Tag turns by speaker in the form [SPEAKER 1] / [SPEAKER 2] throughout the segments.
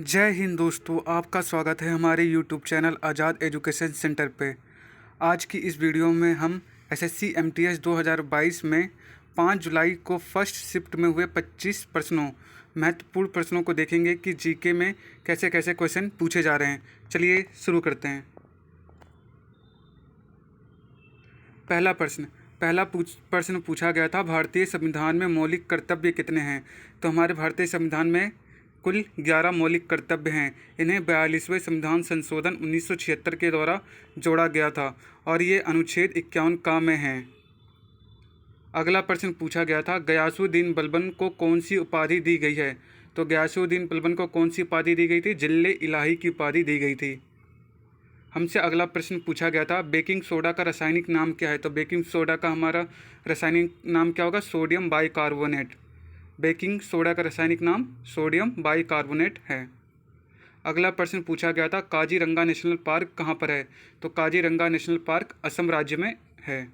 [SPEAKER 1] जय हिंद दोस्तों, आपका स्वागत है हमारे YouTube चैनल आज़ाद एजुकेशन सेंटर पे। आज की इस वीडियो में हम एसएससी एमटीएस 2022 में 5 जुलाई को फर्स्ट शिफ्ट में हुए 25 प्रश्नों महत्वपूर्ण प्रश्नों को देखेंगे कि जीके में कैसे कैसे क्वेश्चन पूछे जा रहे हैं। चलिए शुरू करते हैं। पहला प्रश्न पूछा गया था, भारतीय संविधान में मौलिक कर्तव्य कितने हैं। तो हमारे भारतीय संविधान में कुल 11 मौलिक कर्तव्य हैं। इन्हें 42वें संविधान संशोधन 1976 के द्वारा जोड़ा गया था और ये अनुच्छेद 51 का में हैं। अगला प्रश्न पूछा गया था, गयासुद्दीन बलबन को कौन सी उपाधि दी गई है। तो गयासुद्दीन बलबन को कौन सी उपाधि दी गई थी? जिल्ले इलाही की उपाधि दी गई थी। हमसे अगला प्रश्न पूछा गया था, बेकिंग सोडा का रासायनिक नाम क्या है। तो बेकिंग सोडा का हमारा रासायनिक नाम क्या होगा? Sodium bicarbonate. बेकिंग सोडा का रासायनिक नाम सोडियम बाइकार्बोनेट है। अगला प्रश्न पूछा गया था, काजीरंगा नेशनल पार्क कहाँ पर है। तो काजीरंगा नेशनल पार्क असम राज्य में है।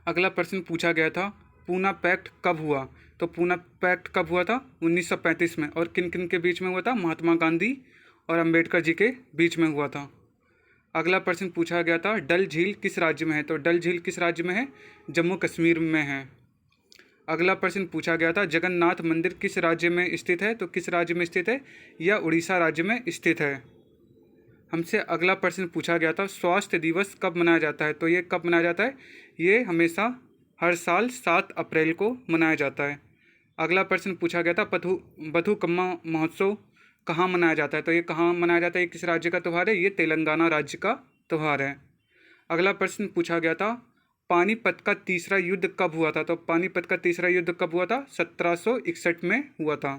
[SPEAKER 1] अगला प्रश्न पूछा गया था, पूना पैक्ट कब हुआ। तो पूना पैक्ट कब हुआ था? 1935 में। और किन किन के बीच में हुआ था? महात्मा गांधी और अंबेडकर जी के बीच में हुआ था। अगला प्रश्न पूछा गया था, डल झील किस राज्य में है। तो डल झील किस राज्य में है? जम्मू कश्मीर में है। अगला प्रश्न पूछा गया था, जगन्नाथ मंदिर किस राज्य में स्थित है। तो किस राज्य में स्थित है? यह उड़ीसा राज्य में स्थित है। हमसे अगला प्रश्न पूछा गया था, स्वास्थ्य दिवस कब मनाया जाता है। तो ये कब मनाया जाता है? ये हमेशा हर साल 7 अप्रैल को मनाया जाता है। अगला प्रश्न पूछा गया था, बथुकम्मा महोत्सव कहाँ मनाया जाता है। तो ये कहाँ मनाया जाता है? ये किस राज्य का त्यौहार है? ये तेलंगाना राज्य का त्यौहार है। अगला प्रश्न पूछा गया था, पानीपत का तीसरा युद्ध कब हुआ था। तो पानीपत का तीसरा युद्ध कब हुआ था? 1761 में हुआ था।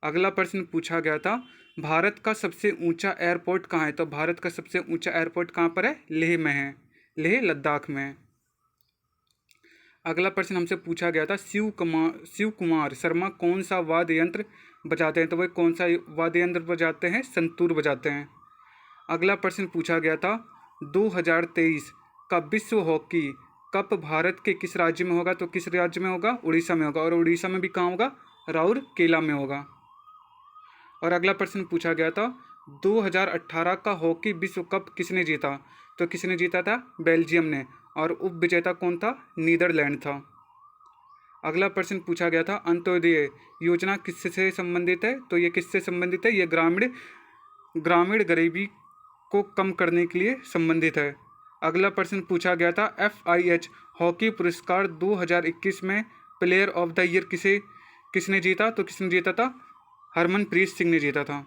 [SPEAKER 1] अगला प्रश्न पूछा गया था, भारत का सबसे ऊंचा एयरपोर्ट कहाँ है। तो भारत का सबसे ऊंचा एयरपोर्ट कहाँ पर है? लेह में है। लेह लद्दाख में। अगला प्रश्न हमसे पूछा गया था, शिव कुमार शर्मा कौन सा वाद्य यंत्र बजाते हैं। तो वह कौन सा वाद्य यंत्र बजाते हैं? संतूर बजाते हैं। अगला प्रश्न पूछा गया था, 2023 का विश्व हॉकी कप भारत के किस राज्य में होगा। तो किस राज्य में होगा? उड़ीसा में होगा। और उड़ीसा में भी कहाँ होगा? राउरकेला में होगा। और अगला प्रश्न पूछा गया था, 2018 का हॉकी विश्व कप किसने जीता। तो किसने जीता था? बेल्जियम ने। और उप विजेता कौन था? नीदरलैंड था। अगला प्रश्न पूछा गया था, अंत्योदय योजना किससे संबंधित है। तो ये किससे संबंधित है? ये ग्रामीण गरीबी को कम करने के लिए संबंधित है। अगला प्रश्न पूछा गया था, FIH हॉकी पुरस्कार 2021 में प्लेयर ऑफ द ईयर किसने जीता। तो किसने जीता था? हरमनप्रीत सिंह ने जीता था।